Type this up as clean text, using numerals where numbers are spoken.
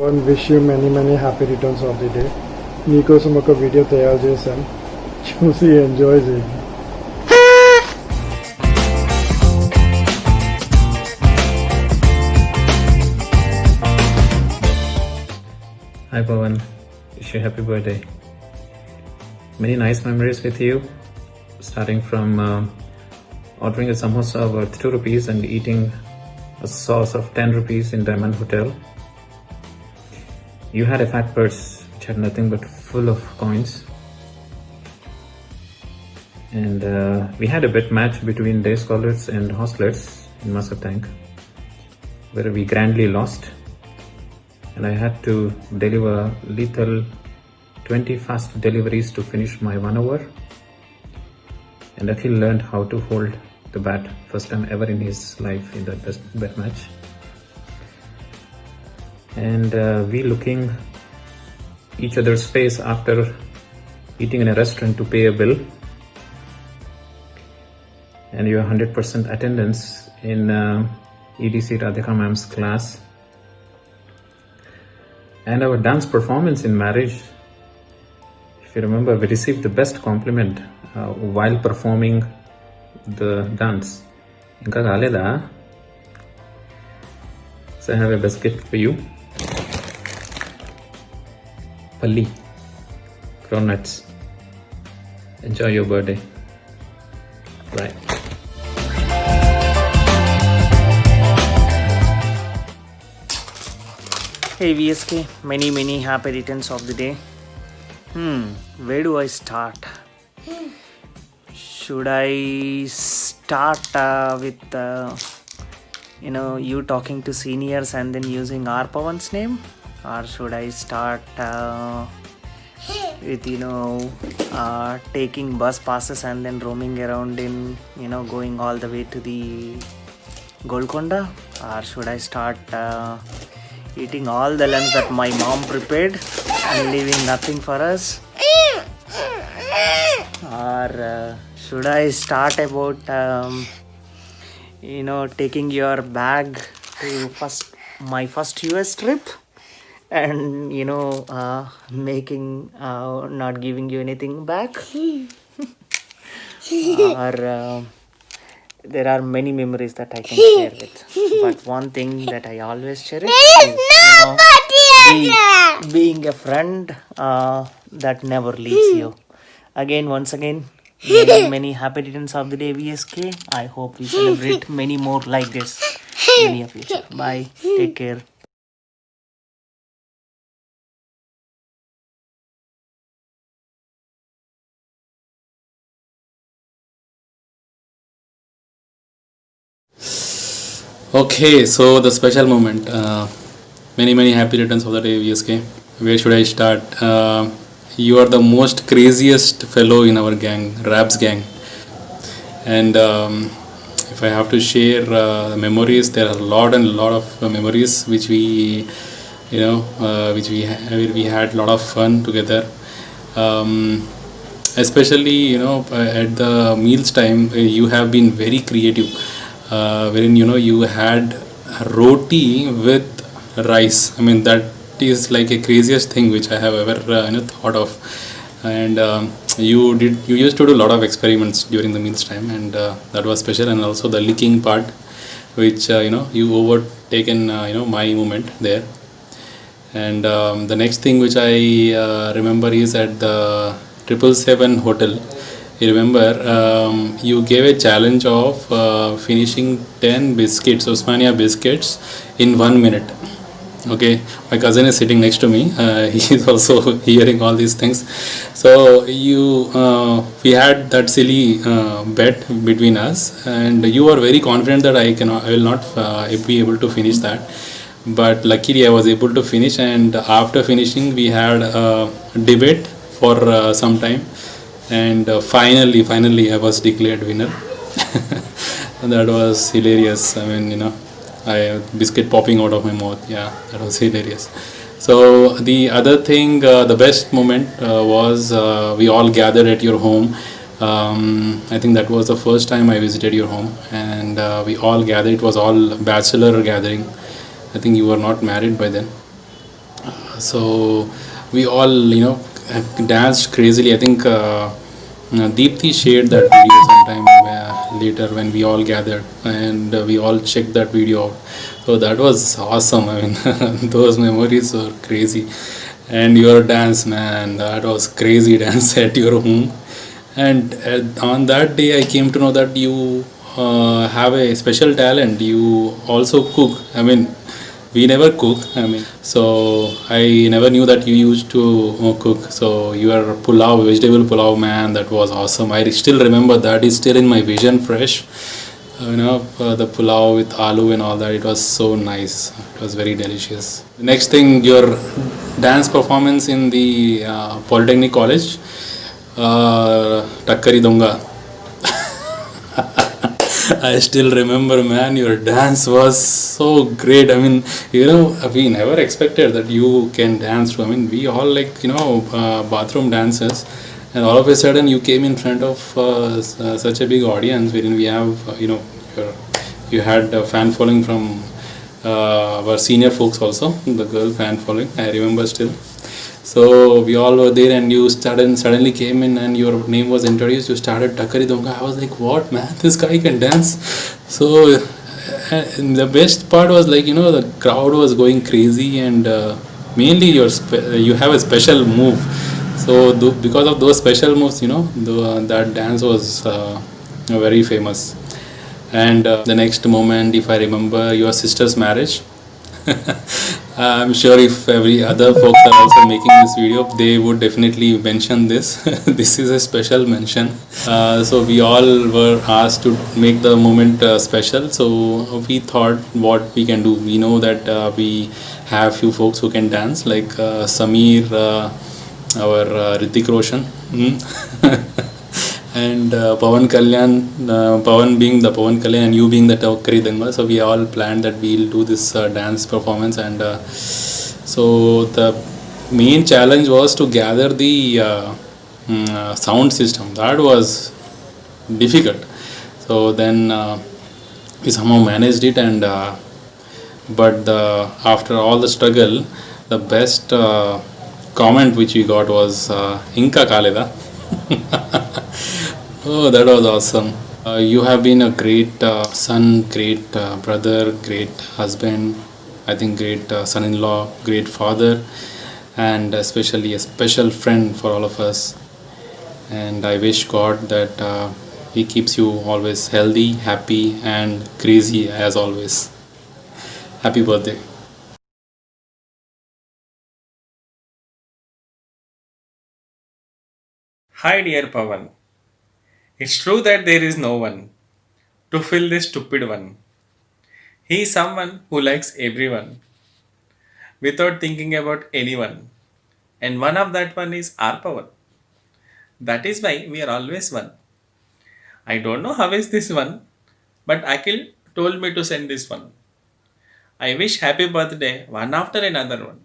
And wish you many happy returns of the day. మీకోసం ఒక video తయారు చేశాను, చూసి ఎంజాయ్ చేయండి. Hi Pawan, wish you happy birthday. Many nice memories with you, starting from ordering a samosa worth 2 rupees and eating a sauce of 10 rupees in Diamond Hotel. You had a fat purse which had nothing but full of coins. And we had a bet match between day scholars and hostlers in Massive Tank, where we grandly lost. And I had to deliver lethal 20 fast deliveries to finish my 1 hour. And Akhil learned how to hold the bat, first time ever in his life in that bet match. And we looking each other's face after eating in a restaurant to pay a bill. And your 100% attendance in EDC Radhika ma'am's class. And our dance performance in marriage. If you remember, we received the best compliment while performing the dance. Inka galeda? So I have a biscuit for you. Palli, cronuts. Enjoy your birthday. Bye. Hey VSK, many happy returns of the day. Where do I start? Should I start with you talking to seniors and then using R Pawan's name, or should I start with taking bus passes and then roaming around in going all the way to the Golconda, or should I start eating all the lunch that my mom prepared and leaving nothing for us, or should I start about taking your bag to my first US trip and making not giving you anything back, or there are many memories that I can share with, but one thing that I always cherish is being a friend that never leaves you. Once again, many happy returns of the day, VSK. I hope we celebrate many more like this in the near future. Bye. Take care. Okay, so the special moment. Many happy returns of the day, VSK. Where should I start? You are the most craziest fellow in our gang, Rabs gang. And if I have to share memories, there are a lot of memories which we, we had a lot of fun together. Especially, at the meals time, you have been very creative. Wherein you had roti with rice. I mean, that is like a craziest thing which I have ever thought of. And you used to do a lot of experiments during the meals time, and that was special. And also the licking part, which you overtaken my moment there. And the next thing which I remember is at the 777 hotel. You remember you gave a challenge of finishing 10 biscuits, Osmania biscuits, in 1 minute. Okay, my cousin is sitting next to me. He is also hearing all these things. So we had that silly bet between us, and you were very confident that I will not be able to finish that. But luckily I was able to finish, and after finishing we had a debate for some time. And finally I was declared winner. That was hilarious. I mean, I biscuit popping out of my mouth. Yeah, that was hilarious. So the other thing, the best moment was we all gathered at your home. I think that was the first time I visited your home, and we all gathered. It was all bachelor gathering. I think you were not married by then. So we all, danced crazily. I think Deepthi shared that video sometime later when we all gathered, and we all checked that video out. So that was awesome. I mean, those memories were crazy. And your dance, man, that was crazy dance at your home. And on that day, I came to know that you have a special talent. You also cook. I mean, we never cook. I mean, so I never knew that you used to cook. So your pulao, vegetable pulao, man, that was awesome. I still remember that is still in my vision, fresh. The pulao with aloo and all that. It was so nice. It was very delicious. Next thing, your dance performance in the Polytechnic College. Takkari Donga. I still remember, man, your dance was so great. I mean, we never expected that you can dance. I mean, we all bathroom dances, and all of a sudden you came in front of such a big audience wherein we have, you had a fan following from our senior folks also, the girl fan following. I remember still. So we all were there, and you suddenly came in, and your name was introduced. You started Takkari Donga. I was like, what, man? This guy can dance. So the best part was the crowd was going crazy, and mainly you have a special move. So because of those special moves, that dance was very famous. And the next moment, if I remember, your sister's marriage. I'm sure if every other folks are also making this video, they would definitely mention this. This is a special mention. So we all were asked to make the moment special. So we thought what we can do. We know that we have few folks who can dance, like Sameer, our Hrithik Roshan. And Pawan Kalyan, Pawan being the Pawan Kalyan and you being the Takkari Donga. So we all planned that we'll do this dance performance, and so the main challenge was to gather the sound system. That was difficult. So then we somehow managed it, and but after all the struggle, the best comment which we got was Inka Kaleda. Oh, that was awesome. You have been a great son, great brother, great husband, I think great son-in-law, great father, and especially a special friend for all of us. And I wish God that He keeps you always healthy, happy, and crazy as always. Happy birthday. Hi, dear Pawan. It's true that there is no one to fill this stupid one. He is someone who likes everyone without thinking about anyone. And one of that one is our Pawan. That is why we are always one. I don't know how is this one, but Akhil told me to send this one. I wish happy birthday one after another one.